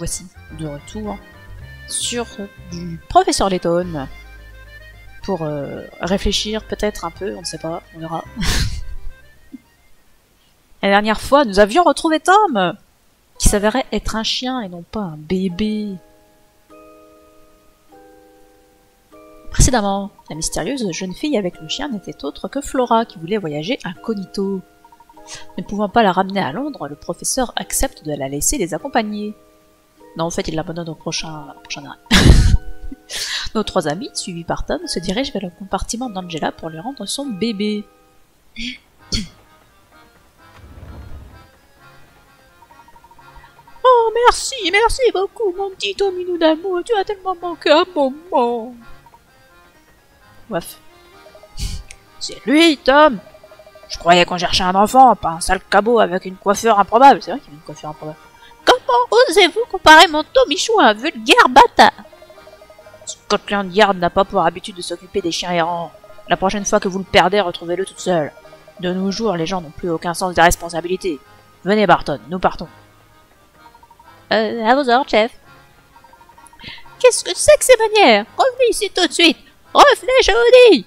voici de retour sur du Professeur Layton pour réfléchir peut-être un peu, on ne sait pas, on verra. La dernière fois, nous avions retrouvé Tom, qui s'avérait être un chien et non pas un bébé. Précédemment, la mystérieuse jeune fille avec le chien n'était autre que Flora, qui voulait voyager incognito. Ne pouvant pas la ramener à Londres, le professeur accepte de la laisser les accompagner. Non, en fait, il l'abandonne au prochain arrêt. Nos trois amis, suivis par Tom, se dirigent vers le compartiment d'Angela pour lui rendre son bébé. Oh, merci beaucoup, mon petit Tominou d'amour, tu as tellement manqué un moment. Bref. C'est lui, Tom. Je croyais qu'on cherchait un enfant, pas un sale cabot avec une coiffure improbable. C'est vrai qu'il y a une coiffure improbable. Comment osez-vous comparer mon Tomichou à un vulgaire bâtard? Scotland Yard n'a pas pour habitude de s'occuper des chiens errants. La prochaine fois que vous le perdez, retrouvez-le toute seule. De nos jours, les gens n'ont plus aucun sens des responsabilités. Venez, Barton, nous partons. À vos ordres, chef. Qu'est-ce que c'est que ces manières? Revenez ici tout de suite. Revenez, je vous dis.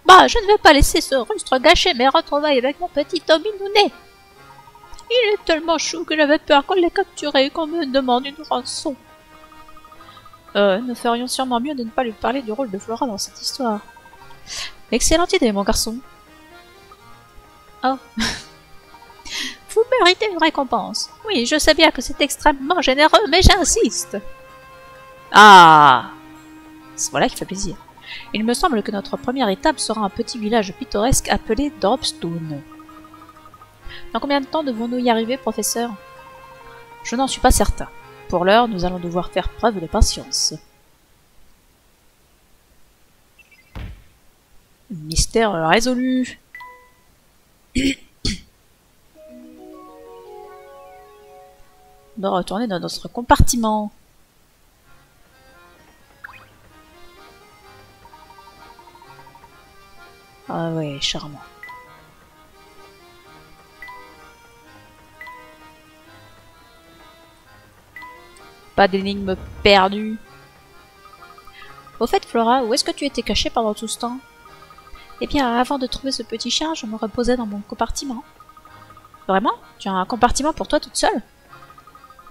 Bah, je ne vais pas laisser ce rustre gâcher mes retrouvailles avec mon petit Tommy Nounet. Il est tellement chou que j'avais peur qu'on l'ait capturé et qu'on me demande une rançon. Nous ferions sûrement mieux de ne pas lui parler du rôle de Flora dans cette histoire. Excellente idée, mon garçon. Oh. Vous méritez une récompense. Oui, je sais bien que c'est extrêmement généreux, mais j'insiste. Ah! Voilà qui fait plaisir. Il me semble que notre première étape sera un petit village pittoresque appelé Dropstone. Dans combien de temps devons-nous y arriver, professeur? Je n'en suis pas certain. Pour l'heure, nous allons devoir faire preuve de patience. Mystère résolu. On doit retourner dans notre compartiment. Ah ouais, charmant. Pas d'énigme perdue. Au fait, Flora, où est-ce que tu étais cachée pendant tout ce temps? Eh bien, avant de trouver ce petit chien, je me reposais dans mon compartiment. Vraiment? Tu as un compartiment pour toi toute seule?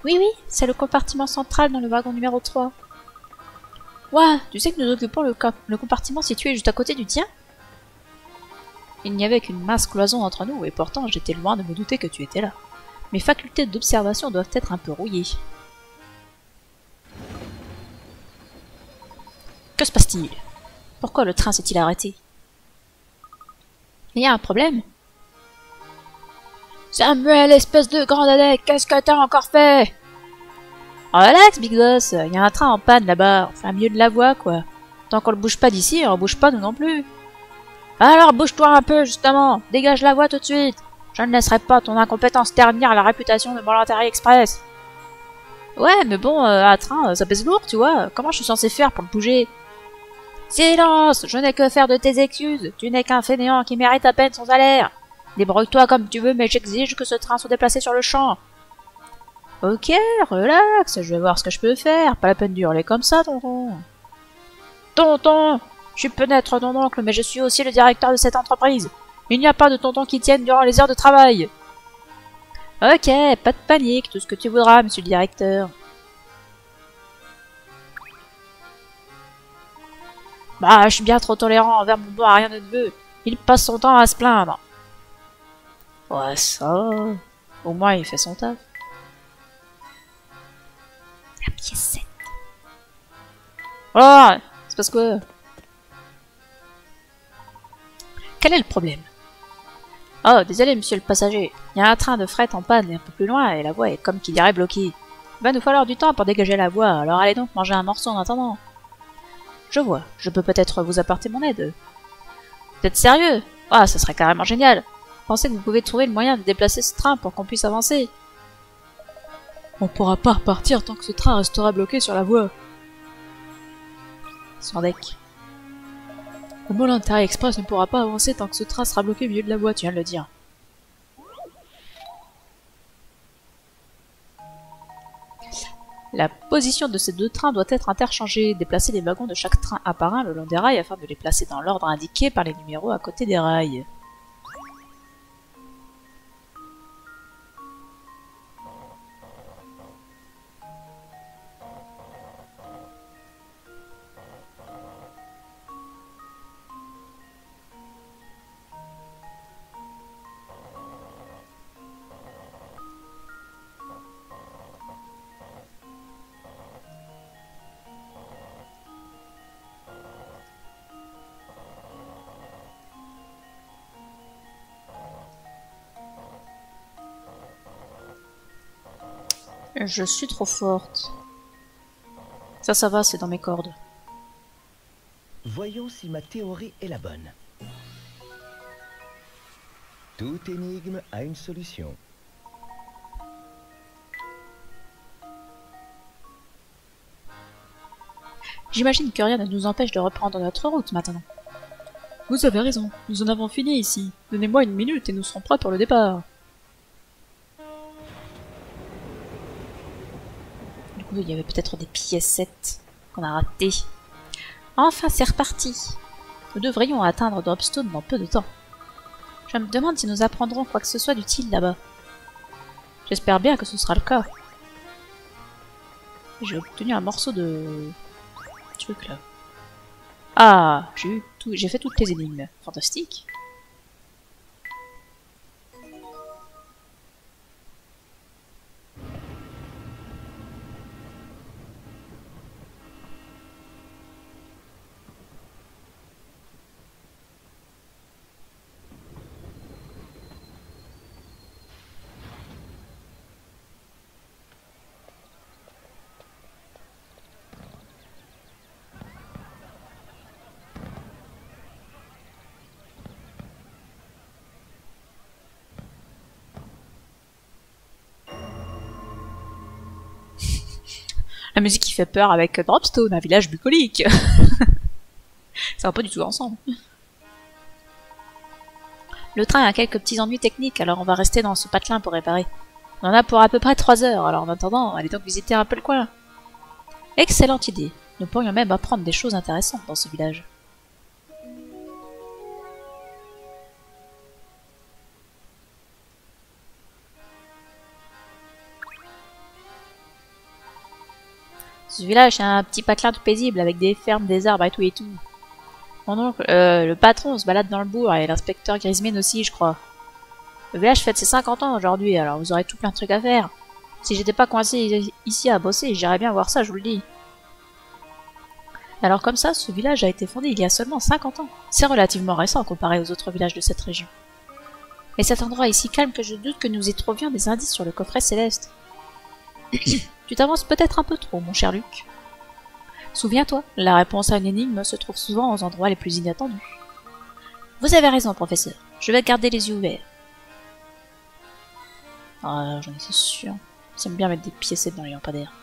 Oui, c'est le compartiment central dans le wagon numéro 3. Ouah, tu sais que nous occupons le compartiment situé juste à côté du tien? Il n'y avait qu'une mince cloison entre nous, et pourtant j'étais loin de me douter que tu étais là. Mes facultés d'observation doivent être un peu rouillées. Que se passe-t-il? Pourquoi le train s'est-il arrêté? Il y a un problème? Samuel, espèce de grand adec, qu'est-ce que t'as encore fait? Relax, Big Boss, il y a un train en panne là-bas, enfin mieux de la voie, quoi. Tant qu'on le bouge pas d'ici, on bouge pas nous non plus. Alors bouge-toi un peu, justement, dégage la voie tout de suite. Je ne laisserai pas ton incompétence ternir la réputation de Voluntary Express. Ouais, mais bon, un train, ça pèse lourd, tu vois, comment je suis censé faire pour le bouger? Silence, je n'ai que faire de tes excuses, tu n'es qu'un fainéant qui mérite à peine son salaire. Débrouille-toi comme tu veux, mais j'exige que ce train soit déplacé sur le champ. Ok, relax, je vais voir ce que je peux faire, pas la peine d'hurler comme ça, tonton. Tonton, je peux être ton oncle, mais je suis aussi le directeur de cette entreprise. Il n'y a pas de tonton qui tienne durant les heures de travail. Ok, pas de panique, tout ce que tu voudras, monsieur le directeur. Bah, je suis bien trop tolérant envers mon bon à rien de neveu. Il passe son temps à se plaindre. Ouais, ça... Au moins, il fait son taf. La pièce 7. Oh, c'est parce que... Quel est le problème? Oh, désolé, monsieur le passager. Il y a un train de fret en panne un peu plus loin et la voie est comme qui dirait bloquée. Il va nous falloir du temps pour dégager la voie, alors allez donc manger un morceau en attendant. Je vois, je peux peut-être vous apporter mon aide. Vous êtes sérieux? Ah, ça serait carrément génial. Pensez que vous pouvez trouver le moyen de déplacer ce train pour qu'on puisse avancer. On pourra pas repartir tant que ce train restera bloqué sur la voie. Sans deck. Le Voluntary Express ne pourra pas avancer tant que ce train sera bloqué au milieu de la voie, tu viens de le dire. La position de ces deux trains doit être interchangée. Déplacer les wagons de chaque train un par un le long des rails afin de les placer dans l'ordre indiqué par les numéros à côté des rails. Je suis trop forte. Ça va, c'est dans mes cordes. Voyons si ma théorie est la bonne. Toute énigme a une solution. J'imagine que rien ne nous empêche de reprendre notre route maintenant. Vous avez raison, nous en avons fini ici. Donnez-moi une minute et nous serons prêts pour le départ. Du coup, il y avait peut-être des piécettes qu'on a ratées. Enfin, c'est reparti. Nous devrions atteindre Dropstone dans peu de temps. Je me demande si nous apprendrons quoi que ce soit d'utile là-bas. J'espère bien que ce sera le cas. J'ai obtenu un morceau de... truc là. Ah, j'ai fait toutes les énigmes. Fantastique. La musique qui fait peur avec Dropstone, un village bucolique. Ça va pas du tout ensemble. Le train a quelques petits ennuis techniques, alors on va rester dans ce patelin pour réparer. On en a pour à peu près 3 heures, alors en attendant, allez donc visiter un peu le coin. Excellente idée. Nous pourrions même apprendre des choses intéressantes dans ce village. Ce village, c'est un petit patelin tout paisible, avec des fermes, des arbres et tout et tout. Mon oncle, le patron se balade dans le bourg, et l'inspecteur Grismine aussi, je crois. Le village fête ses 50 ans aujourd'hui, alors vous aurez tout plein de trucs à faire. Si j'étais pas coincé ici à bosser, j'irais bien voir ça, je vous le dis. Alors comme ça, ce village a été fondé il y a seulement 50 ans. C'est relativement récent comparé aux autres villages de cette région. Et cet endroit est si calme que je doute que nous y trouvions des indices sur le coffret céleste. Tu t'avances peut-être un peu trop, mon cher Luc. Souviens-toi, la réponse à une énigme se trouve souvent aux endroits les plus inattendus. Vous avez raison, professeur. Je vais garder les yeux ouverts. Ah, j'en étais sûr. J'aime bien mettre des piécettes dans les lampadaires.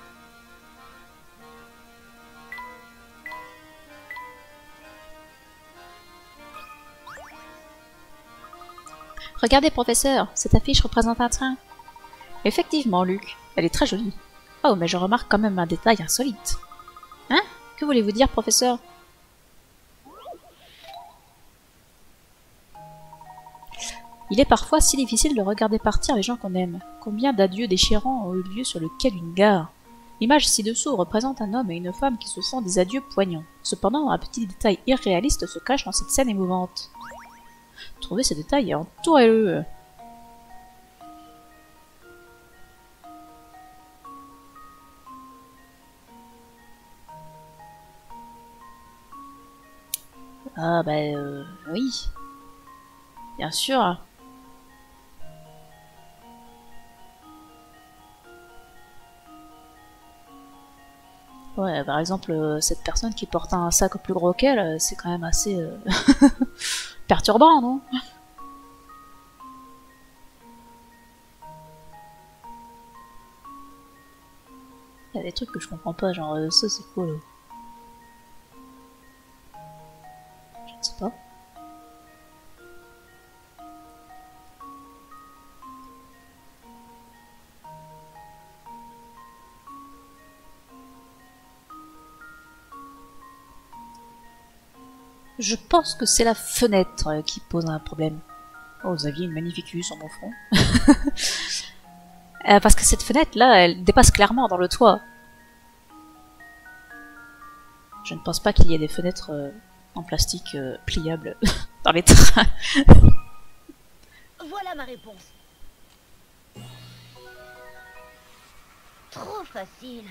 Regardez, professeur, cette affiche représente un train. Effectivement, Luc, elle est très jolie. Oh, mais je remarque quand même un détail insolite. Hein? Que voulez-vous dire, professeur? Il est parfois si difficile de regarder partir les gens qu'on aime. Combien d'adieux déchirants ont eu lieu sur le quai d'une gare? L'image ci-dessous représente un homme et une femme qui se font des adieux poignants. Cependant, un petit détail irréaliste se cache dans cette scène émouvante. Trouvez ce détail et entourez-le. Ah bah oui. Bien sûr. Ouais, par exemple, cette personne qui porte un sac plus gros qu'elle, c'est quand même assez perturbant, non? Il y a des trucs que je comprends pas, genre ça c'est quoi là? Je ne sais pas. Je pense que c'est la fenêtre qui pose un problème. Oh, vous aviez une magnifique vue sur mon front. Parce que cette fenêtre-là, elle dépasse clairement dans le toit. Je ne pense pas qu'il y ait des fenêtres en plastique pliables dans les trains. Voilà ma réponse. Trop facile.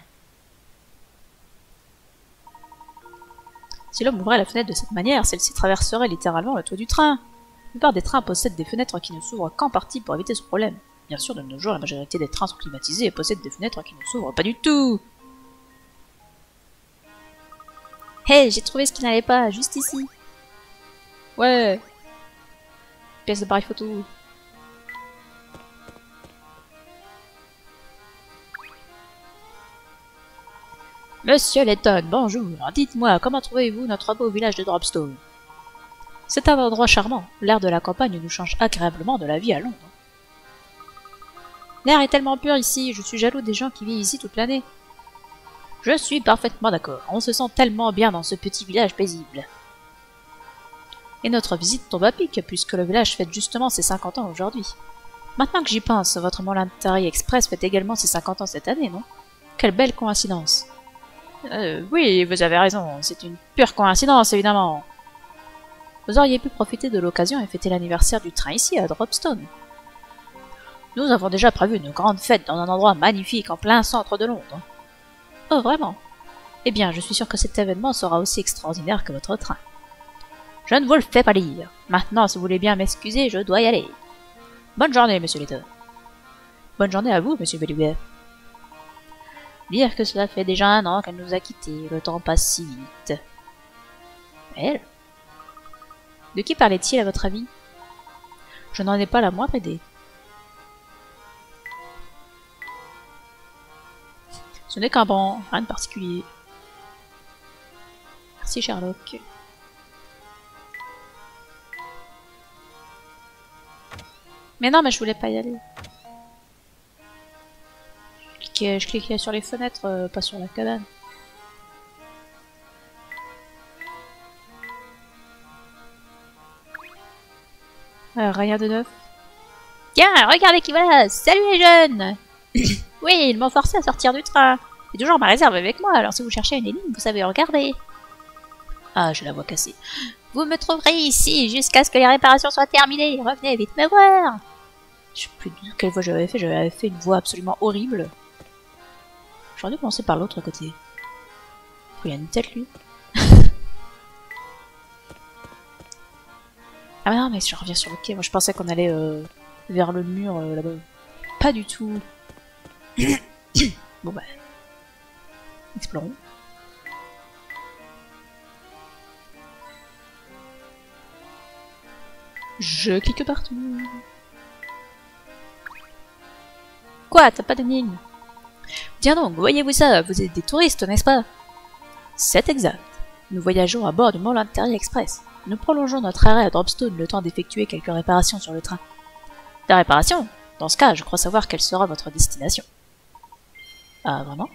Si l'homme ouvrait la fenêtre de cette manière, celle-ci traverserait littéralement le toit du train. La plupart des trains possèdent des fenêtres qui ne s'ouvrent qu'en partie pour éviter ce problème. Bien sûr, de nos jours, la majorité des trains sont climatisés et possèdent des fenêtres qui ne s'ouvrent pas du tout. Hey, j'ai trouvé ce qui n'allait pas, juste ici. Ouais. Pièce d'appareil photo. Monsieur Letton, bonjour. Dites-moi, comment trouvez-vous notre beau village de Dropstone? C'est un endroit charmant. L'air de la campagne nous change agréablement de la vie à Londres. L'air est tellement pur ici, je suis jaloux des gens qui vivent ici toute l'année. Je suis parfaitement d'accord. On se sent tellement bien dans ce petit village paisible. Et notre visite tombe à pic, puisque le village fête justement ses 50 ans aujourd'hui. Maintenant que j'y pense, votre Mollantary Express fête également ses 50 ans cette année, non? Quelle belle coïncidence. Oui, vous avez raison, c'est une pure coïncidence, évidemment. Vous auriez pu profiter de l'occasion et fêter l'anniversaire du train ici, à Dropstone. Nous avons déjà prévu une grande fête dans un endroit magnifique en plein centre de Londres. Oh, vraiment? Eh bien, je suis sûr que cet événement sera aussi extraordinaire que votre train. Je ne vous le fais pas dire. Maintenant, si vous voulez bien m'excuser, je dois y aller. Bonne journée, monsieur Letton. Bonne journée à vous, monsieur Belluguet. Dire que cela fait déjà 1 an qu'elle nous a quittés, le temps passe si vite. Elle? De qui parlait-il à votre avis? Je n'en ai pas la moindre idée. Ce n'est qu'un banc, rien de particulier. Merci Sherlock. Mais non, mais je voulais pas y aller. Je cliquais sur les fenêtres, pas sur la cabane. Rien de neuf. Tiens, regardez qui voilà! Salut les jeunes! Oui, ils m'ont forcé à sortir du train. J'ai toujours ma réserve avec moi, alors si vous cherchez une énigme, vous savez regarder. Ah, j'ai la voix cassée. Vous me trouverez ici jusqu'à ce que les réparations soient terminées. Revenez vite me voir. Je sais plus de quelle voix j'avais fait une voix absolument horrible. J'aurais dû commencer par l'autre côté. Il a une tête, lui. Ah non, mais je reviens sur le quai. Moi, je pensais qu'on allait vers le mur, là-bas. Pas du tout. Bon bah... explorons. Je clique partout. Quoi? T'as pas d'énigme? Tiens donc, voyez-vous ça? Vous êtes des touristes, n'est-ce pas? C'est exact. Nous voyageons à bord du Mollantary Express. Nous prolongeons notre arrêt à Dropstone le temps d'effectuer quelques réparations sur le train. Des réparations? Dans ce cas, je crois savoir quelle sera votre destination. Ah, vraiment?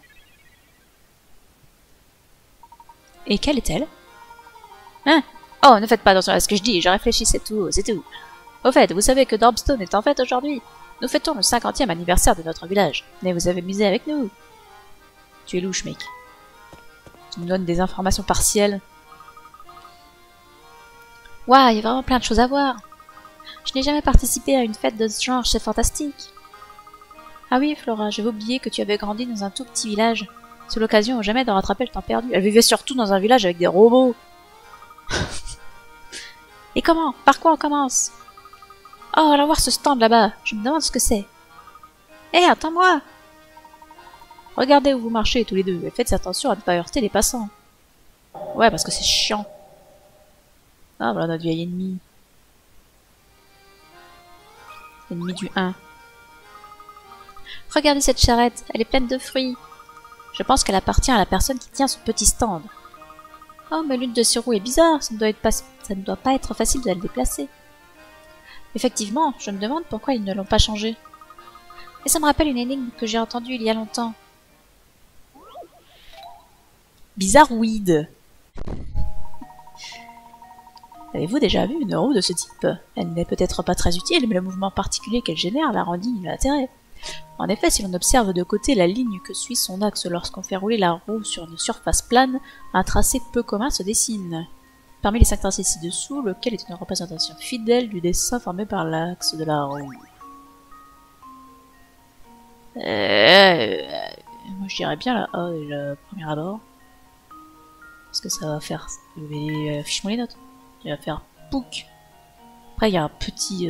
Et quelle est-elle? Hein? Oh, ne faites pas attention à ce que je dis, je réfléchissais tout, c'est tout. Au fait, vous savez que Dropstone est en fête aujourd'hui. Nous fêtons le 50e anniversaire de notre village. Mais vous avez misé avec nous. Tu es louche, mec. Tu me donnes des informations partielles. Waouh, il y a vraiment plein de choses à voir. Je n'ai jamais participé à une fête de ce genre, c'est fantastique. Ah oui, Flora, j'avais oublié que tu avais grandi dans un tout petit village. C'est l'occasion ou jamais de rattraper le temps perdu. Elle vivait surtout dans un village avec des robots. Et comment? Par quoi on commence? Oh, allons voir ce stand là-bas. Je me demande ce que c'est. Hé, attends-moi! Regardez où vous marchez tous les deux et faites attention à ne pas heurter les passants. Ouais, parce que c'est chiant. Ah, voilà notre vieil ennemi. Ennemi du 1. Regardez cette charrette, elle est pleine de fruits. Je pense qu'elle appartient à la personne qui tient son petit stand. Oh, mais l'une de ces roues est bizarre, ça ne doit pas être facile de la déplacer. Effectivement, je me demande pourquoi ils ne l'ont pas changée. Et ça me rappelle une énigme que j'ai entendue il y a longtemps. Bizarroïde. Avez-vous déjà vu une roue de ce type? Elle n'est peut-être pas très utile, mais le mouvement particulier qu'elle génère la rend digne de l'intérêt. En effet, si l'on observe de côté la ligne que suit son axe lorsqu'on fait rouler la roue sur une surface plane, un tracé peu commun se dessine. Parmi les 5 tracés ci-dessous, lequel est une représentation fidèle du dessin formé par l'axe de la roue? Moi je dirais bien la A et le premier abord. Parce que ça va faire... Fiche-moi les notes. Il va faire pouc. Après il y a un petit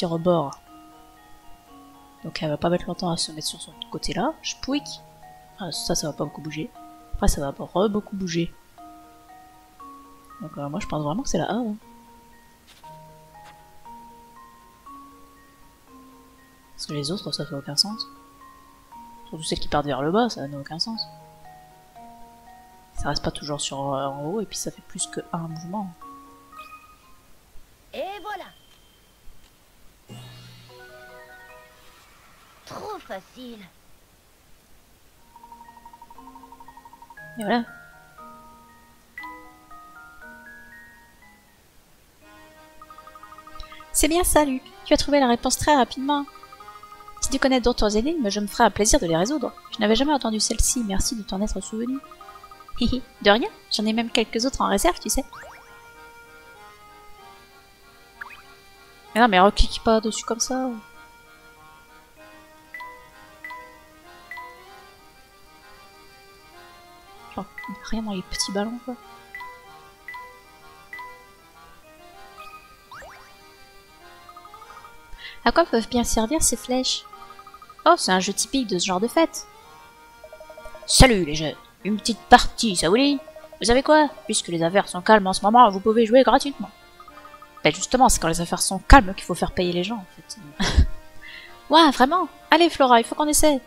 rebord. Donc elle va pas mettre longtemps à se mettre sur son côté là. Je pouic. Ah, ça va pas beaucoup bouger. Après ça va pas beaucoup bouger. Donc moi je pense vraiment que c'est la A. Hein. Parce que les autres ça fait aucun sens. Surtout celles qui partent vers le bas, ça n'a aucun sens. Ça reste pas toujours sur en haut et puis ça fait plus que un mouvement. Et voilà. Trop facile. Et voilà. C'est bien ça, Luc. Tu as trouvé la réponse très rapidement. Si tu connais d'autres énigmes, je me ferai un plaisir de les résoudre. Je n'avais jamais entendu celle-ci, merci de t'en être souvenu. Hihi, de rien, j'en ai même quelques autres en réserve, tu sais. Mais non, mais reclique pas dessus comme ça. Genre, rien dans les petits ballons, quoi. À quoi peuvent bien servir ces flèches? Oh, c'est un jeu typique de ce genre de fête. Salut les jeunes, une petite partie, ça vous dit? Vous savez quoi? Puisque les affaires sont calmes en ce moment, vous pouvez jouer gratuitement. Ben justement, c'est quand les affaires sont calmes qu'il faut faire payer les gens, en fait. Ouais, vraiment? Allez Flora, il faut qu'on essaie.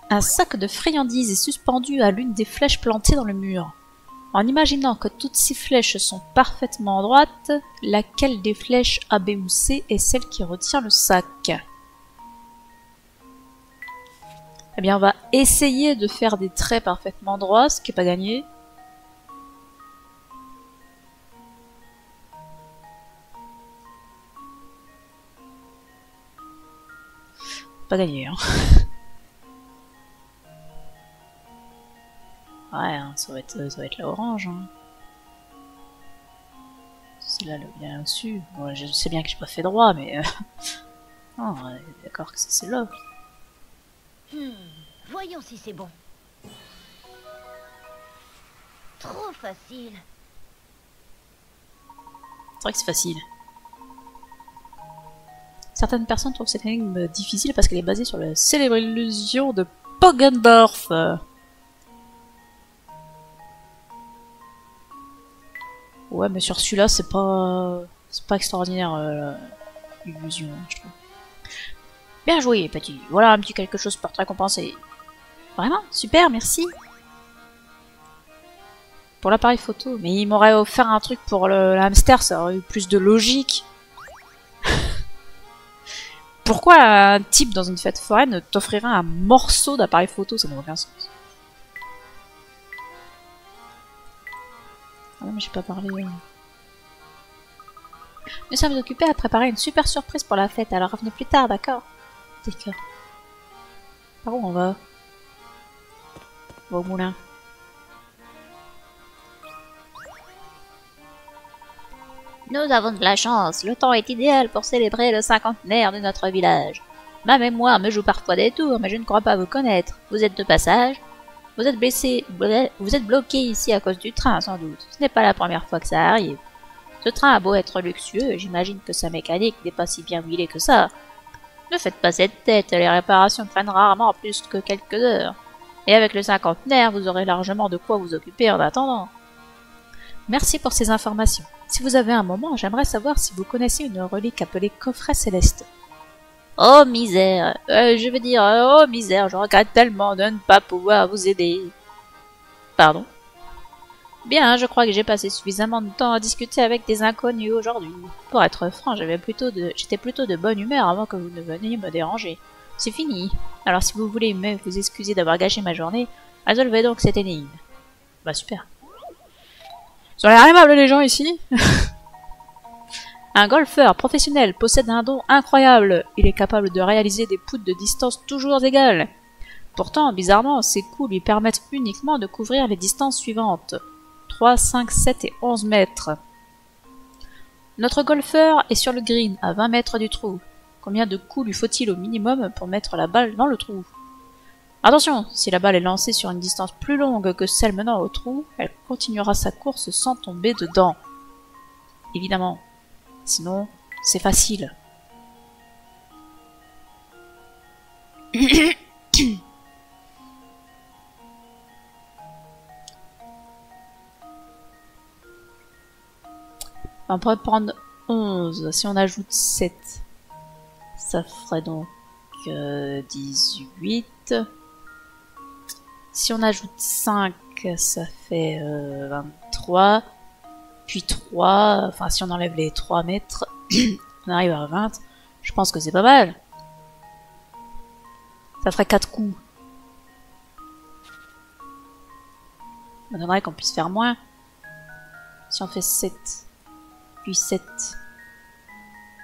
Un sac de friandises est suspendu à l'une des flèches plantées dans le mur. En imaginant que toutes ces flèches sont parfaitement droites, laquelle des flèches A, B ou C est celle qui retient le sac? Eh bien, on va essayer de faire des traits parfaitement droits, ce qui n'est pas gagné. Pas gagné, hein. Ouais, hein, ça va être la orange. Hein. C'est là le bien au-dessus. Bon, je sais bien que j'ai pas fait droit, mais... Oh, d'accord que c'est celle-là. Voyons si c'est bon. Trop facile. C'est vrai que c'est facile. Certaines personnes trouvent cette énigme difficile parce qu'elle est basée sur la célèbre illusion de Poggendorf. Ouais, mais sur celui-là, c'est pas extraordinaire l'illusion, je trouve. Bien joué, petit. Voilà un petit quelque chose pour te récompenser. Vraiment, super, merci. Pour l'appareil photo, mais il m'aurait offert un truc pour le hamster, ça aurait eu plus de logique. Pourquoi un type dans une fête foraine t'offrirait un morceau d'appareil photo? Ça n'a aucun sens. Ah non, mais j'ai pas parlé. Nous sommes occupés à préparer une super surprise pour la fête, alors revenez plus tard, d'accord? D'accord. Par où on va? On va au moulin. Nous avons de la chance, le temps est idéal pour célébrer le cinquantenaire de notre village. Ma mémoire me joue parfois des tours, mais je ne crois pas vous connaître. Vous êtes de passage? Vous êtes blessé, vous êtes bloqué ici à cause du train, sans doute. Ce n'est pas la première fois que ça arrive. Ce train a beau être luxueux, j'imagine que sa mécanique n'est pas si bien huilée que ça. Ne faites pas cette tête, les réparations prennent rarement plus que quelques heures. Et avec le cinquantenaire, vous aurez largement de quoi vous occuper en attendant. Merci pour ces informations. Si vous avez un moment, j'aimerais savoir si vous connaissez une relique appelée coffret céleste. Oh misère, oh misère, je regrette tellement de ne pas pouvoir vous aider. Pardon? Bien, je crois que j'ai passé suffisamment de temps à discuter avec des inconnus aujourd'hui. Pour être franc, j'étais plutôt de bonne humeur avant que vous ne veniez me déranger. C'est fini. Alors si vous voulez vous excuser d'avoir gâché ma journée, Résolvez donc cette énigme. Bah super. Ils sont l'air aimables les gens ici. Un golfeur professionnel possède un don incroyable. Il est capable de réaliser des putts de distance toujours égales. Pourtant, bizarrement, ses coups lui permettent uniquement de couvrir les distances suivantes. 3, 5, 7 et 11 mètres. Notre golfeur est sur le green, à 20 mètres du trou. Combien de coups lui faut-il au minimum pour mettre la balle dans le trou? Attention, si la balle est lancée sur une distance plus longue que celle menant au trou, elle continuera sa course sans tomber dedans. Évidemment. Sinon, c'est facile. On pourrait prendre 11. Si on ajoute 7, ça ferait donc 18. Si on ajoute 5, ça fait 23. Puis 3, enfin si on enlève les 3 mètres, on arrive à 20. Je pense que c'est pas mal. Ça ferait 4 coups. On m'étonnerait qu'on puisse faire moins. Si on fait 7, puis 7,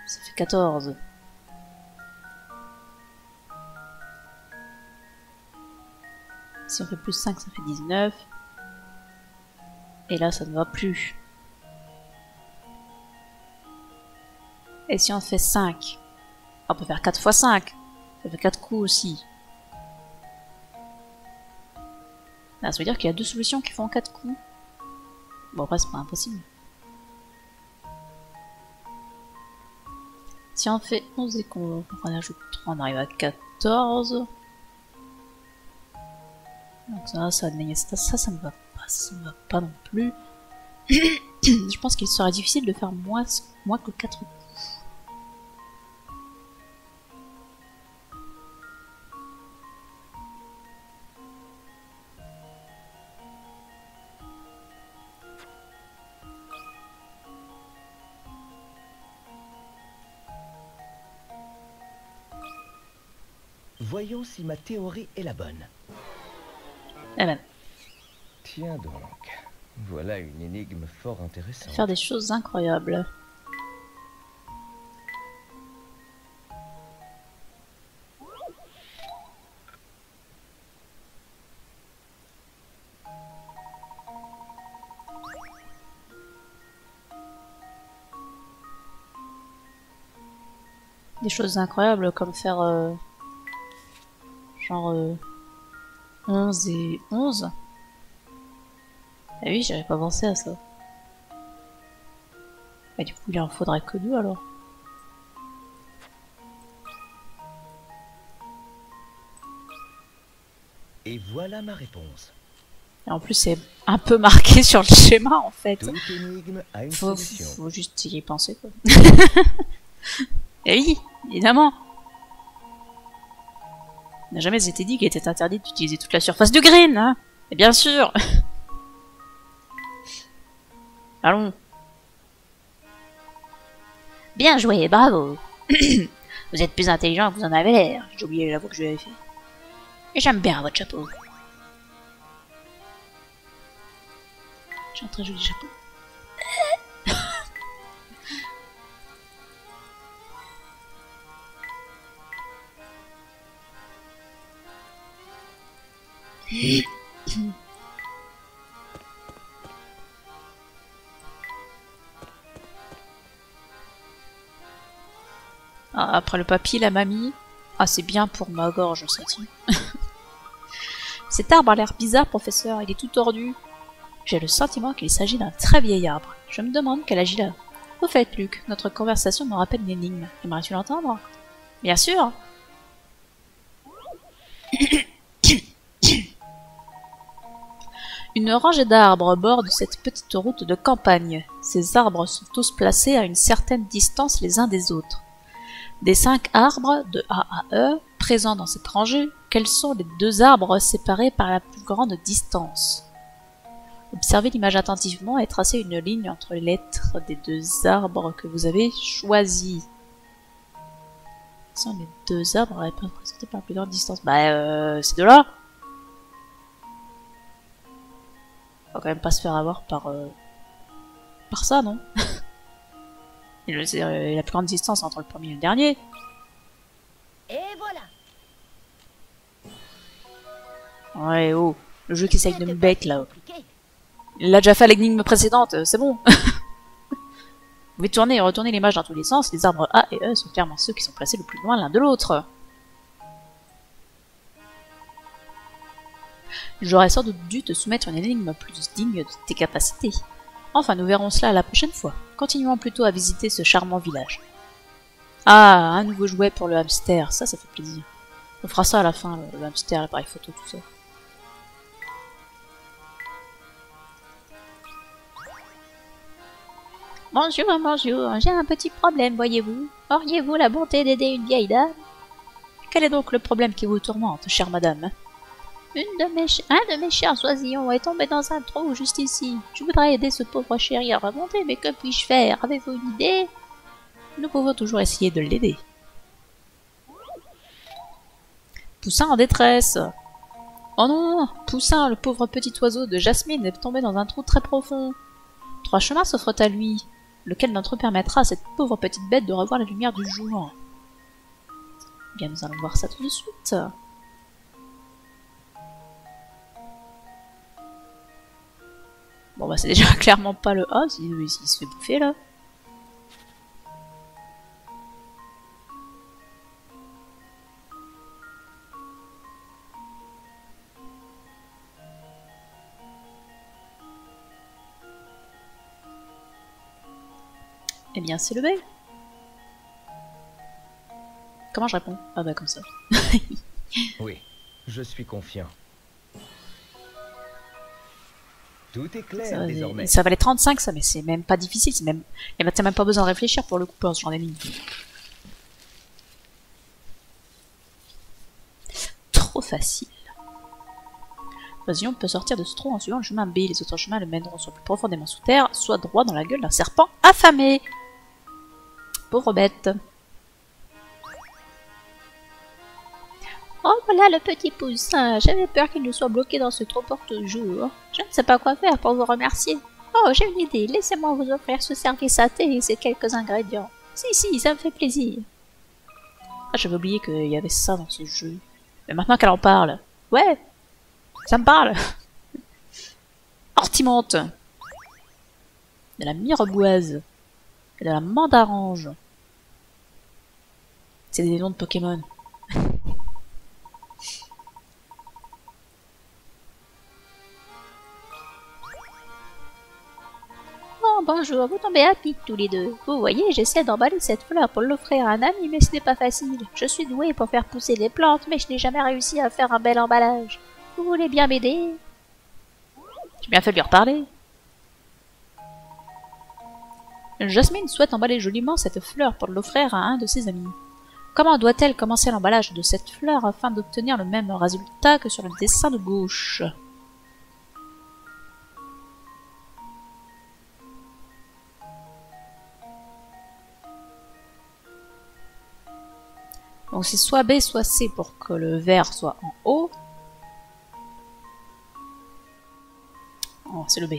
ça fait 14. Si on fait plus 5, ça fait 19. Et là, ça ne va plus. Et si on fait 5, on peut faire 4 x 5. Ça fait 4 coups aussi. Là, ça veut dire qu'il y a 2 solutions qui font 4 coups. Bon, après, c'est pas impossible. Si on fait 11 et qu'on ajoute 3, on arrive à 14. Donc ça ne va pas, ça ne va pas non plus. Je pense qu'il serait difficile de faire moins que 4 coups. Voyons si ma théorie est la bonne. Eh ben, Tiens donc, voilà une énigme fort intéressante. faire des choses incroyables. Des choses incroyables comme faire genre 11 et 11. Ah oui, j'avais pas pensé à ça. Et du coup, il en faudrait que 2 alors. Et voilà ma réponse. Et en plus, c'est un peu marqué sur le schéma en fait. Toute énigme a une Faut solution. juste y penser quoi. Et oui, évidemment. Il n'a jamais été dit qu'il était interdit d'utiliser toute la surface du green, hein. Et bien sûr. Allons. Bien joué, bravo. Vous êtes plus intelligent que vous en avez l'air. J'ai oublié la voix que je lui avais fait. Et j'aime bien votre chapeau. J'ai un très joli chapeau. Ah, après le papy, la mamie. Ah, c'est bien pour ma gorge, ça tient. Cet arbre a l'air bizarre, professeur. Il est tout tordu. J'ai le sentiment qu'il s'agit d'un très vieil arbre. Je me demande quel âge il a. Au fait, Luc, notre conversation me rappelle une énigme. Aimerais-tu l'entendre? Bien sûr. Une rangée d'arbres borde cette petite route de campagne. Ces arbres sont tous placés à une certaine distance les uns des autres. Des 5 arbres, de A à E, présents dans cette rangée, quels sont les 2 arbres séparés par la plus grande distance? Observez l'image attentivement et tracez une ligne entre les lettres des 2 arbres que vous avez choisis. Quels sont les 2 arbres représentés par la plus grande distance? Bah, ces 2-là. On va quand même pas se faire avoir par ça, non? Et la plus grande distance entre le premier et le dernier. Et voilà. Ouais, oh, le jeu qui essaye de me bec là. Il a déjà fait l'énigme précédente, c'est bon. Vous pouvez tourner et retourner l'image dans tous les sens. Les arbres A et E sont clairement ceux qui sont placés le plus loin l'un de l'autre. J'aurais sans doute dû te soumettre une énigme plus digne de tes capacités. Enfin, nous verrons cela la prochaine fois. Continuons plutôt à visiter ce charmant village. Ah, un nouveau jouet pour le hamster, ça fait plaisir. On fera ça à la fin, le hamster, l'appareil photo, tout ça. Bonjour, bonjour, j'ai un petit problème, voyez-vous. Auriez-vous la bonté d'aider une vieille dame? Quel est donc le problème qui vous tourmente, chère madame? Un de mes chers oisillons est tombé dans un trou juste ici. Je voudrais aider ce pauvre chéri à remonter, mais que puis-je faire? Avez-vous une idée? Nous pouvons toujours essayer de l'aider. Poussin en détresse. Oh non, Poussin, le pauvre petit oiseau de Jasmine, est tombé dans un trou très profond. 3 chemins s'offrent à lui, lequel d'entre eux permettra à cette pauvre petite bête de revoir la lumière du jour. Bien, nous allons voir ça tout de suite. Bon bah c'est déjà clairement pas le A, s'il se fait bouffer là. Eh bien c'est le B. Comment je réponds? Ah bah comme ça. Oui, je suis confiant. Tout est clair désormais. Ça valait 35 ça, mais c'est même pas difficile, c'est même... Il n'y a même pas besoin de réfléchir pour le coup pour ce genre d'énigme. Trop facile. Vas-y, on peut sortir de ce trou en suivant le chemin B. Les autres chemins le mèneront soit plus profondément sous terre, soit droit dans la gueule d'un serpent affamé. Pauvre bête. Oh voilà le petit Poussin, j'avais peur qu'il ne soit bloqué dans ce trou pour toujours. Je ne sais pas quoi faire pour vous remercier. Oh, j'ai une idée, laissez-moi vous offrir ce service à thé et ses quelques ingrédients. Si, ça me fait plaisir. Ah, j'avais oublié qu'il y avait ça dans ce jeu. Mais maintenant qu'elle en parle... Ouais, ça me parle. Hortimonte. De la mireboise. Et de la mandarange. C'est des noms de Pokémon. Oh, bonjour, vous tombez à pic tous les deux. Vous voyez, j'essaie d'emballer cette fleur pour l'offrir à un ami, mais ce n'est pas facile. Je suis douée pour faire pousser des plantes, mais je n'ai jamais réussi à faire un bel emballage. Vous voulez bien m'aider? J'ai bien fait de lui reparler. Jasmine souhaite emballer joliment cette fleur pour l'offrir à un de ses amis. Comment doit-elle commencer l'emballage de cette fleur afin d'obtenir le même résultat que sur le dessin de gauche? Donc c'est soit B, soit C pour que le vert soit en haut. Oh, c'est le B.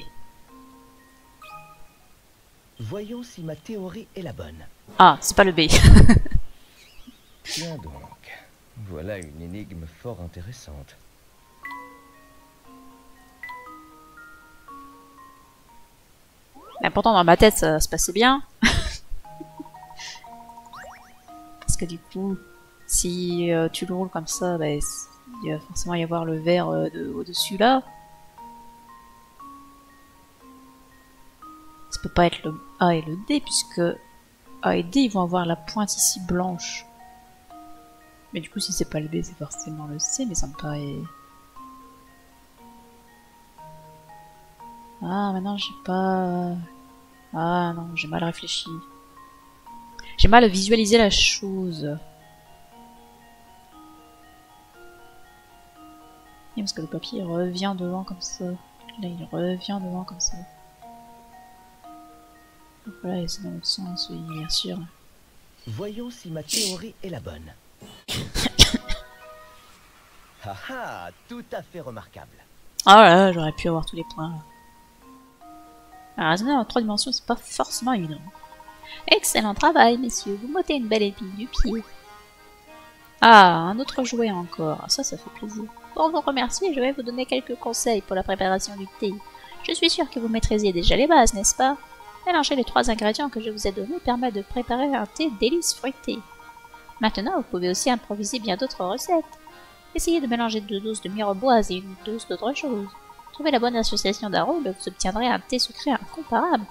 Voyons si ma théorie est la bonne. Ah, c'est pas le B. Tiens donc, voilà une énigme fort intéressante. Mais pourtant dans ma tête ça se passait bien. Parce que du coup, si tu le roules comme ça, bah, il va forcément y avoir le vert au-dessus là. Ça peut pas être le A et le D, puisque A et D ils vont avoir la pointe ici blanche. Mais du coup, si c'est pas le B, c'est forcément le C, mais ça me paraît... Ah, maintenant j'ai pas... Ah non, j'ai mal réfléchi. J'ai mal visualisé la chose. Et parce que le papier il revient devant comme ça. Là, il revient devant comme ça. Donc voilà, et c'est dans l'autre sens, oui, bien sûr. Voyons si ma théorie est la bonne. Haha, tout à fait remarquable. Ah là, j'aurais pu avoir tous les points. Raisonner en 3 dimensions, c'est pas forcément évident. Excellent travail, messieurs. Vous m'ôtez une belle épine du pied. Ah, un autre jouet encore. Ça fait plaisir. Pour vous remercier, je vais vous donner quelques conseils pour la préparation du thé. Je suis sûre que vous maîtrisiez déjà les bases, n'est-ce pas? Mélanger les 3 ingrédients que je vous ai donnés permet de préparer un thé délice fruité. Maintenant, vous pouvez aussi improviser bien d'autres recettes. Essayez de mélanger 2 doses de mirepoix et une dose d'autre chose. Trouvez la bonne association d'arômes et vous obtiendrez un thé sucré incomparable.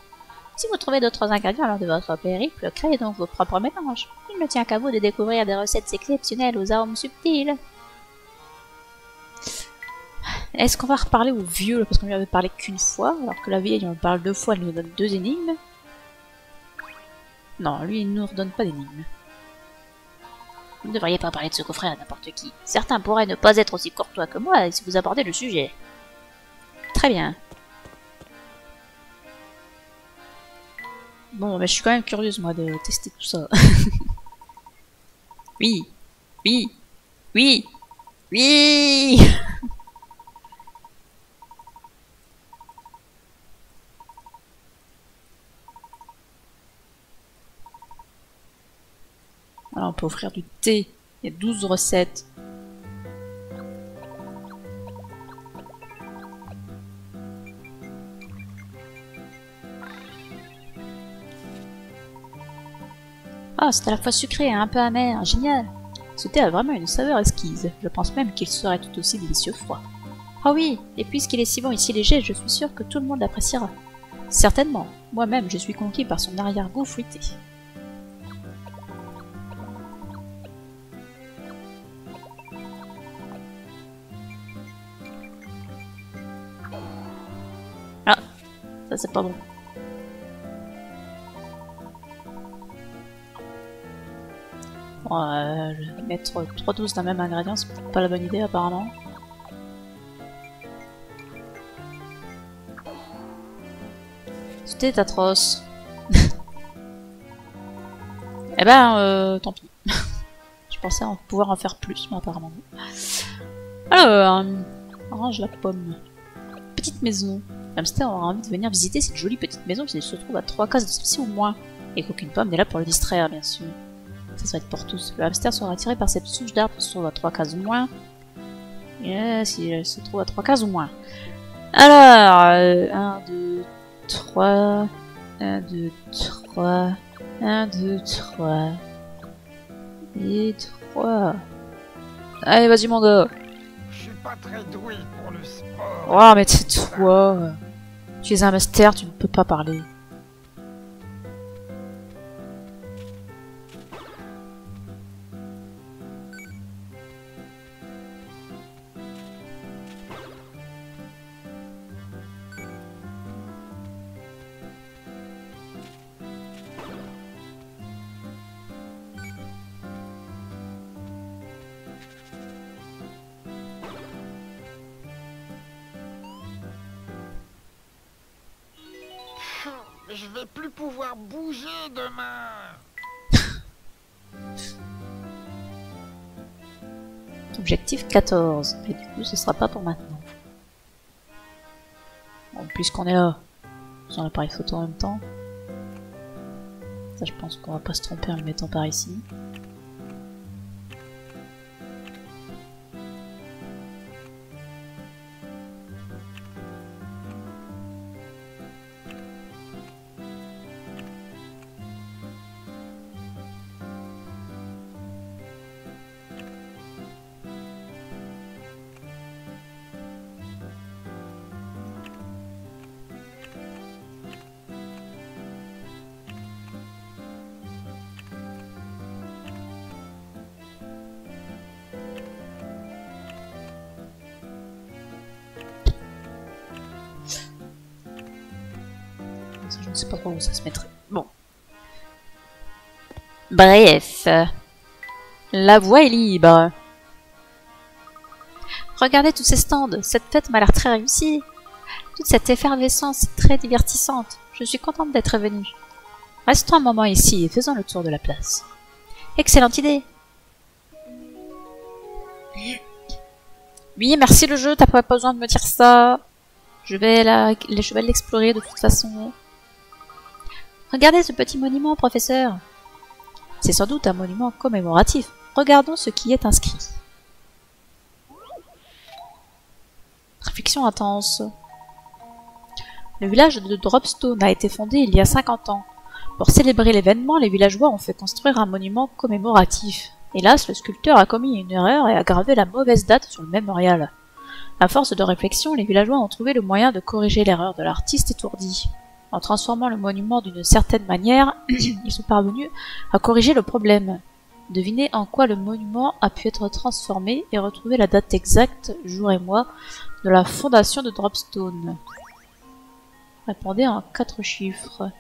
Si vous trouvez d'autres ingrédients lors de votre périple, créez donc vos propres mélanges. Il ne tient qu'à vous de découvrir des recettes exceptionnelles aux arômes subtils. Est-ce qu'on va reparler au vieux, là, parce qu'on lui avait parlé qu'une fois, alors que la vieille, on parle 2 fois, elle nous donne 2 énigmes. Non, lui, il ne nous redonne pas d'énigmes. Vous ne devriez pas parler de ce coffret à n'importe qui. Certains pourraient ne pas être aussi courtois que moi si vous abordez le sujet. Très bien. Bon, mais je suis quand même curieuse, moi, de tester tout ça. Oui, oui, oui, oui. Alors, on peut offrir du thé. Il y a 12 recettes. Ah, c'est à la fois sucré et un peu amer, génial. Ce thé a vraiment une saveur exquise. Je pense même qu'il serait tout aussi délicieux froid. Ah oui, et puisqu'il est si bon et si léger, je suis sûre que tout le monde l'appréciera. Certainement, moi-même je suis conquis par son arrière-goût fruité. Ah, ça c'est pas bon. Bon, mettre 3 doses d'un même ingrédient, c'est peut-être pas la bonne idée apparemment. C'était atroce. Eh ben, tant pis. Je pensais pouvoir en faire plus, mais apparemment non. Alors, orange la pomme. Petite maison. L'hamster aura envie de venir visiter cette jolie petite maison qui se trouve à 3 cases de celle-ci au moins. Et qu'aucune pomme n'est là pour le distraire, bien sûr. Ça va être pour tous. Le hamster sera attiré par cette souche d'arbre qui se trouve à 3 cases ou moins. Yes, il se trouve à 3 cases ou moins. Alors, 1, 2, 3... 1, 2, 3... 1, 2, 3... Et 3... Allez, vas-y mon gars. Je suis pas très doué pour le sport. Oh, mais tais-toi. Tu es un hamster, tu ne peux pas parler. Je vais plus pouvoir bouger demain. Objectif 14. Et du coup, ce sera pas pour maintenant. Bon, puisqu'on est là, sur l'appareil photo en même temps. Ça, je pense qu'on va pas se tromper en le mettant par ici. Je ne sais pas trop où ça se mettrait. Bon. Bref. La voie est libre. Regardez tous ces stands. Cette fête m'a l'air très réussie. Toute cette effervescence est très divertissante. Je suis contente d'être venue. Restons un moment ici et faisons le tour de la place. Excellente idée. Oui, merci le jeu, t'as pas besoin de me dire ça. Je vais l'explorer de toute façon. Regardez ce petit monument, professeur. C'est sans doute un monument commémoratif. Regardons ce qui est inscrit. Réflexion intense. Le village de Dropstone a été fondé il y a 50 ans. Pour célébrer l'événement, les villageois ont fait construire un monument commémoratif. Hélas, le sculpteur a commis une erreur et a gravé la mauvaise date sur le mémorial. À force de réflexion, les villageois ont trouvé le moyen de corriger l'erreur de l'artiste étourdi. En transformant le monument d'une certaine manière, ils sont parvenus à corriger le problème. Devinez en quoi le monument a pu être transformé et retrouver la date exacte, jour et mois, de la fondation de Dropstone. Répondez en 4 chiffres.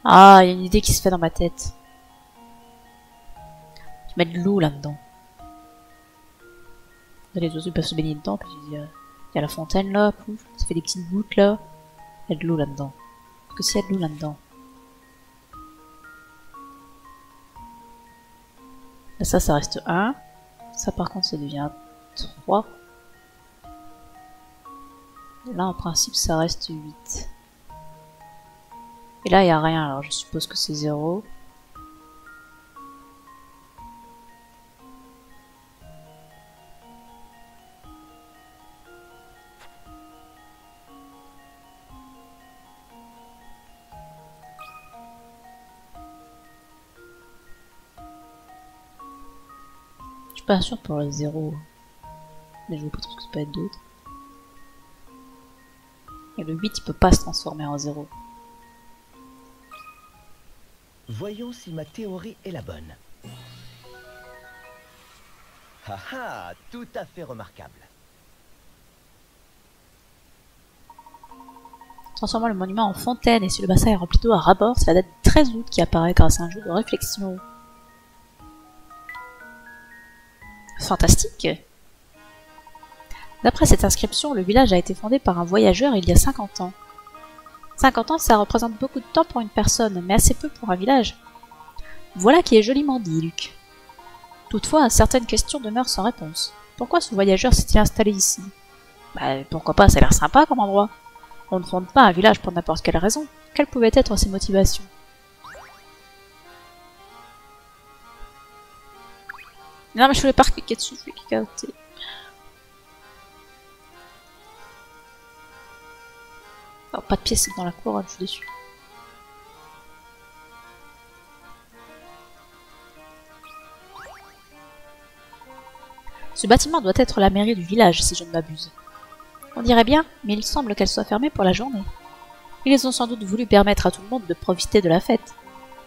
Ah, il y a une idée qui se fait dans ma tête. Tu mets de l'eau là-dedans. Les oiseaux peuvent se baigner dedans, puis il y a la fontaine là, pouf, ça fait des petites gouttes là. Il y a de l'eau là-dedans. Parce que s'il y a de l'eau là-dedans. Là, ça reste 1. Ça par contre ça devient 3. Là en principe ça reste 8. Et là, il n'y a rien, alors je suppose que c'est 0. Je suis pas sûr pour le 0. Mais je vois pas trop ce que ça peut être d'autre. Et le 8, il peut pas se transformer en 0. Voyons si ma théorie est la bonne. Haha, tout à fait remarquable. Transformant le monument en fontaine et si le bassin est rempli d'eau à ras-bord, c'est la date du 13 août qui apparaît grâce à un jeu de réflexion. Fantastique! D'après cette inscription, le village a été fondé par un voyageur il y a 50 ans. 50 ans, ça représente beaucoup de temps pour une personne, mais assez peu pour un village. Voilà qui est joliment dit, Luc. Toutefois, certaines questions demeurent sans réponse. Pourquoi ce voyageur s'est-il installé ici? Bah, pourquoi pas, ça a l'air sympa comme endroit. On ne fonde pas un village pour n'importe quelle raison. Quelles pouvaient être ses motivations? Non mais je voulais pas cliquer dessus, je vais cliquer à côté. Oh, pas de pièces dans la couronne, je suis déçue. Ce bâtiment doit être la mairie du village, si je ne m'abuse. On dirait bien, mais il semble qu'elle soit fermée pour la journée. Ils ont sans doute voulu permettre à tout le monde de profiter de la fête.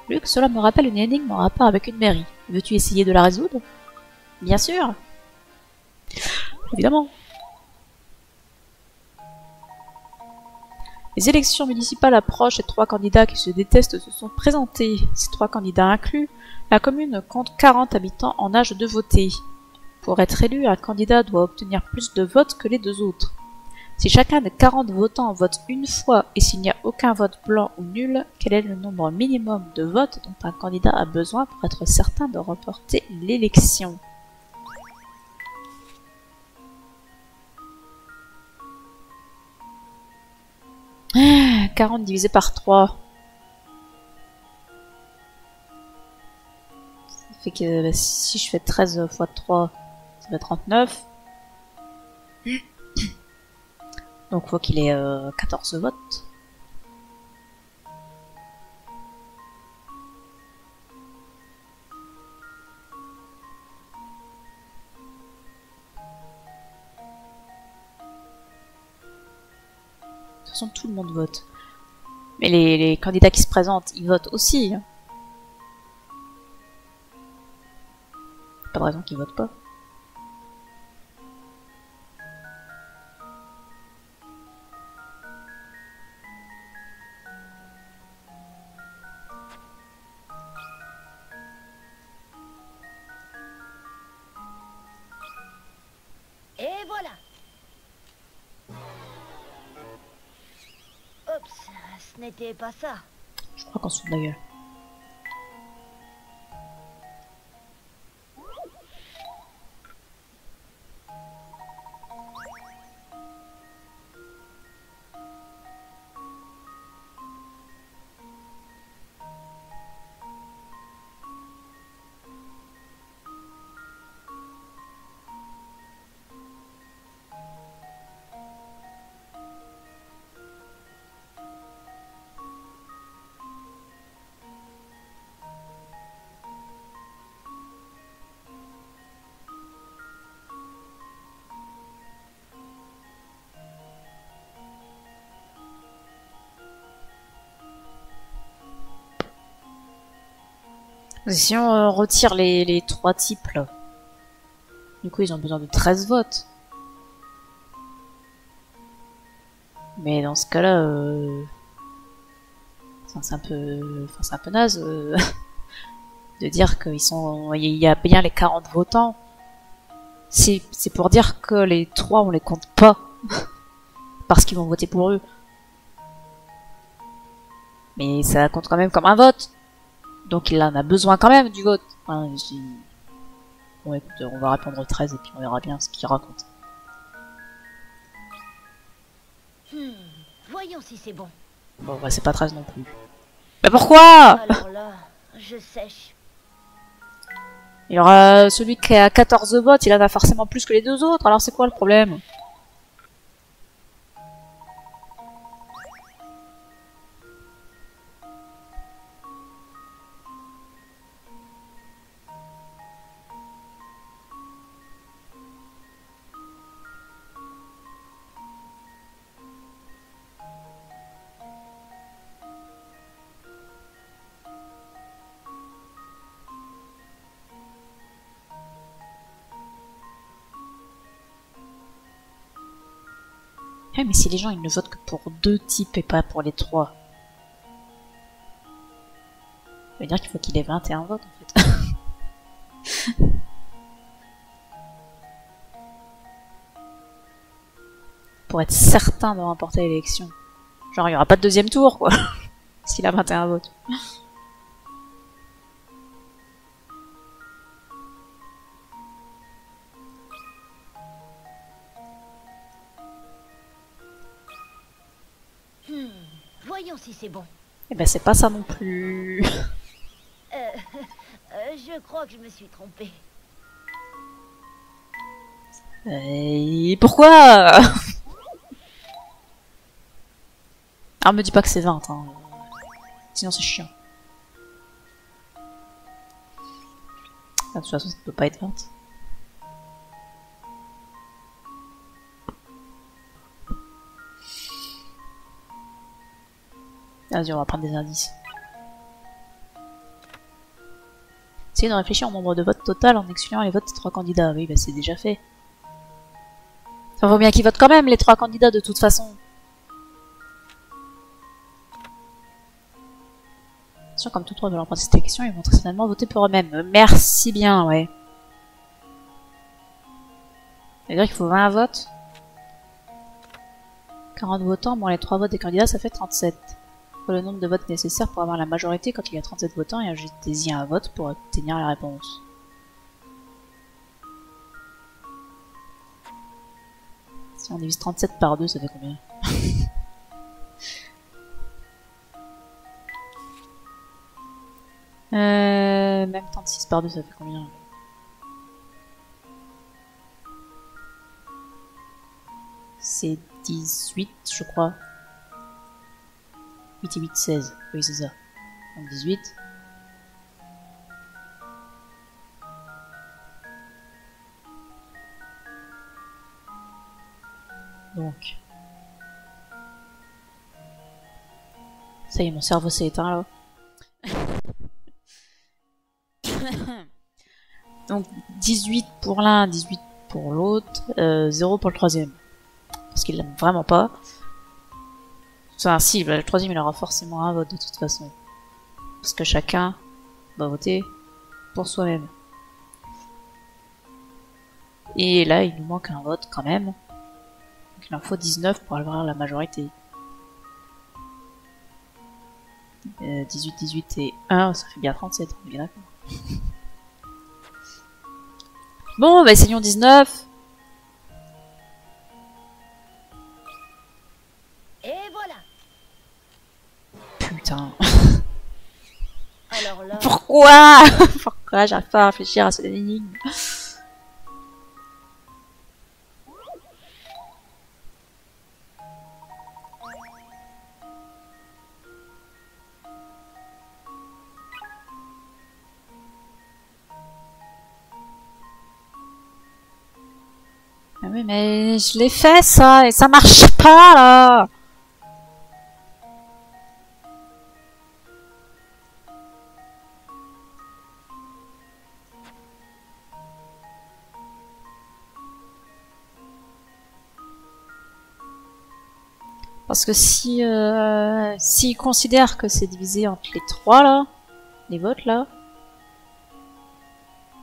Luc, cela me rappelle une énigme en rapport avec une mairie. Veux-tu essayer de la résoudre? Bien sûr. Évidemment. Les élections municipales approchent et 3 candidats qui se détestent se sont présentés. Ces 3 candidats inclus, la commune compte 40 habitants en âge de voter. Pour être élu, un candidat doit obtenir plus de votes que les 2 autres. Si chacun des 40 votants vote une fois et s'il n'y a aucun vote blanc ou nul, quel est le nombre minimum de votes dont un candidat a besoin pour être certain de remporter l'élection? Ah, 40 divisé par 3. Ça fait que bah, si je fais 13 fois 3, ça fait 39. Donc faut qu'il ait 14 votes. façon, tout le monde vote. Mais les candidats qui se présentent, ils votent aussi. Hein. Pas de raison qu'ils votent pas. Et voilà. Oups, ce n'était pas ça. Je crois qu'on se fout de la gueule. Si on retire les 3 types là, du coup ils ont besoin de 13 votes. Mais dans ce cas-là, c'est un peu naze de dire qu'il y a bien les 40 votants. C'est pour dire que les 3 on les compte pas parce qu'ils vont voter pour eux. Mais ça compte quand même comme un vote. Donc il en a besoin quand même du vote. Bon écoute, on va répondre aux 13 et puis on verra bien ce qu'il raconte. Voyons si c'est bon. Bon bah c'est pas 13 non plus. Mais pourquoi? Alors là, je sèche. Il y aura celui qui a 14 votes, il en a forcément plus que les 2 autres, alors c'est quoi le problème? Eh, mais si les gens ils ne votent que pour 2 types et pas pour les 3. Ça veut dire qu'il faut qu'il ait 21 votes en fait. Pour être certain de remporter l'élection. Genre il y aura pas de deuxième tour quoi. S'il a 21 votes. Voyons si c'est bon. Eh ben c'est pas ça non plus. Je crois que je me suis trompée. Et pourquoi? Ah me dis pas que c'est 20 hein. Sinon c'est chiant. Ah, de toute façon ça peut pas être 20. Vas-y, on va prendre des indices. Essayez de réfléchir au nombre de votes total en excluant les votes des 3 candidats. Oui, bah c'est déjà fait. Ça vaut bien qu'ils votent quand même, les 3 candidats, de toute façon. Attention, comme tous 3 veulent remporter cette élection, ils vont très certainement voter pour eux-mêmes. Merci bien, ouais. Ça veut dire qu'il faut 20 votes. 40 votants, bon les 3 votes des candidats, ça fait 37. Le nombre de votes nécessaires pour avoir la majorité quand il y a 37 votants et ajoutez-y un vote pour obtenir la réponse. Si on divise 37 par 2, ça fait combien? Même 36 par 2, ça fait combien? C'est 18, je crois. 8 et 8, 16. Oui, c'est ça. Donc 18. Donc. Ça y est, mon cerveau s'est éteint là. Donc 18 pour l'un, 18 pour l'autre, 0 pour le troisième. Parce qu'il l'aime vraiment pas. Enfin si, le troisième il aura forcément un vote de toute façon. Parce que chacun va voter pour soi-même. Et là il nous manque un vote quand même. Donc il en faut 19 pour avoir la majorité. 18, 18 et 1, ça fait bien 37, on est bien d'accord. Bon, bah essayons 19. Et voilà. Putain. Alors là, Pourquoi? Pourquoi j'arrive pas à réfléchir à cette énigme? Ah oui, mais je l'ai fait ça et ça marche pas là. Parce que si s'ils considèrent que c'est divisé entre les trois là, les votes là,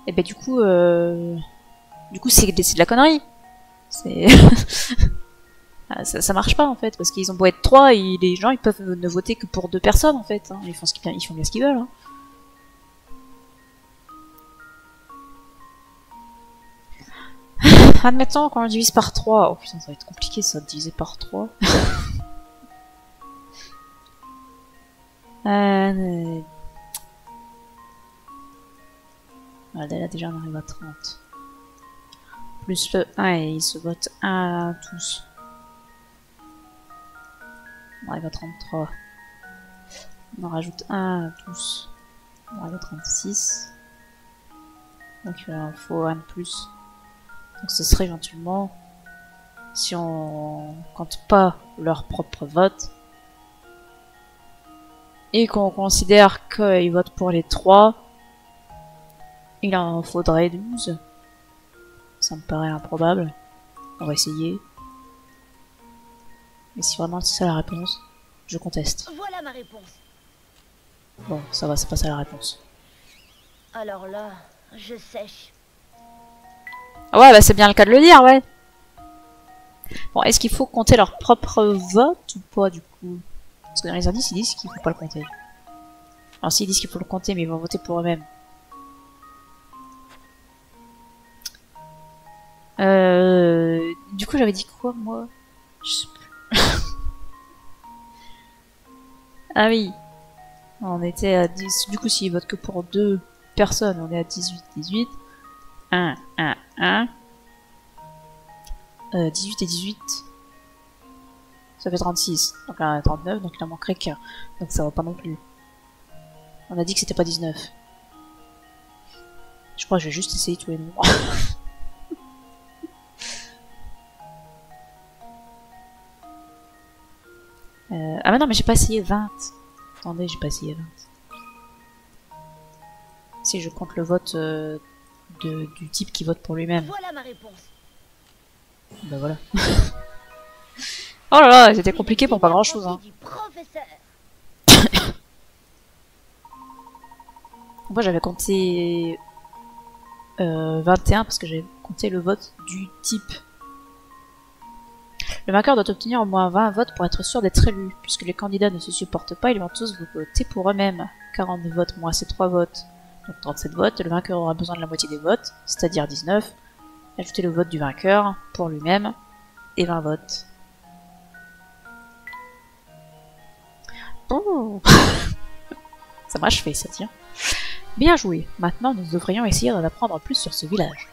et ben du coup c'est de la connerie. C'est ça marche pas en fait parce qu'ils ont beau être trois et les gens ils peuvent ne voter que pour deux personnes en fait. Hein. Ils font bien ce qu'ils veulent. Hein. Admettons qu'on le divise par 3. Oh putain, ça va être compliqué ça, de diviser par 3. Là, déjà on arrive à 30. Plus le 1 et ils se votent 1 à tous. On arrive à 33. On en rajoute 1 à tous. On arrive à 36. Donc il en faut 1 de plus. Donc ce serait éventuellement, si on compte pas leur propre vote, et qu'on considère qu'ils votent pour les 3, il en faudrait 12. Ça me paraît improbable. On va essayer. Mais si vraiment c'est ça la réponse, je conteste. voilà ma réponse. Bon, ça va, c'est pas ça la réponse. Alors là, je sèche. Ouais, bah c'est bien le cas de le dire, ouais. Bon, est-ce qu'il faut compter leur propre vote ou pas, du coup? Parce que dans les indices, ils disent qu'il faut pas le compter. Alors s'ils disent qu'il faut le compter, mais ils vont voter pour eux-mêmes. Du coup, j'avais dit quoi, moi? Je sais plus. Ah oui. On était à 10. Du coup, s'ils votent que pour deux personnes, on est à 18, 18. 1, 1, 1. 18 et 18. Ça fait 36. Donc là, 39, donc il en manquerait qu'un. Donc ça va pas non plus. On a dit que c'était pas 19. Je crois que je vais juste essayer tous les nombres. Ah mais non, mais j'ai pas essayé 20. Attendez, j'ai pas essayé 20. Si je compte le vote du type qui vote pour lui-même. Voilà ma réponse. Bah voilà. Oh là là, c'était compliqué pour pas grand chose. Hein. Du professeur. Moi j'avais compté 21 parce que j'avais compté le vote du type. Le vainqueur doit obtenir au moins 20 votes pour être sûr d'être élu. Puisque les candidats ne se supportent pas, ils vont tous voter pour eux-mêmes. 40 votes moins ces 3 votes. Donc 37 votes, le vainqueur aura besoin de la moitié des votes, c'est-à-dire 19. Ajoutez le vote du vainqueur pour lui-même et 20 votes. Oh. Ça m'a achevé ça, tiens. Bien joué. Maintenant, nous devrions essayer d'en apprendre plus sur ce village.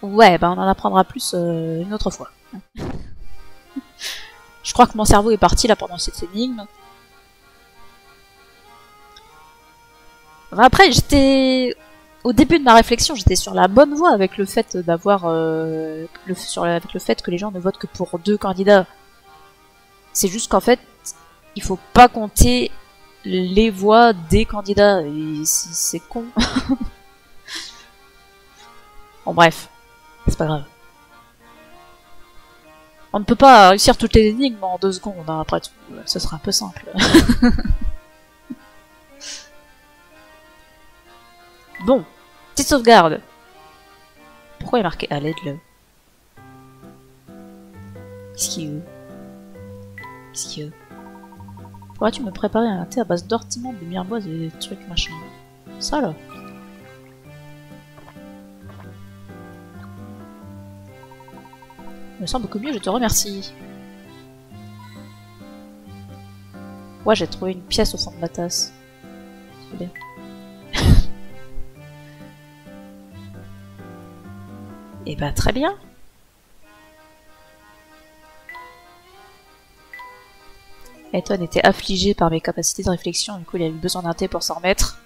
Ouais, bah on en apprendra plus une autre fois. Je crois que mon cerveau est parti là pendant cette énigme. Enfin, après, j'étais... Au début de ma réflexion, j'étais sur la bonne voie avec le fait d'avoir... avec le fait que les gens ne votent que pour 2 candidats. C'est juste qu'en fait, il faut pas compter les voix des candidats. Et c'est con. Bon bref, c'est pas grave. On ne peut pas réussir toutes les énigmes en 2 secondes, hein, après tout. Ce sera un peu simple. Bon, petite sauvegarde. Pourquoi il est marqué à l'aide là? Qu'est-ce qu'il veut? Qu'est-ce qu'il veut? Pourrais-tu me préparer un thé à base d'ortiments, de mirepoix et des trucs machin? Ça là? Je me sens beaucoup mieux, je te remercie. Ouais, j'ai trouvé une pièce au fond de ma tasse. C'est bien. Et bah très bien. Eton était affligé par mes capacités de réflexion, du coup il a eu besoin d'un thé pour s'en remettre.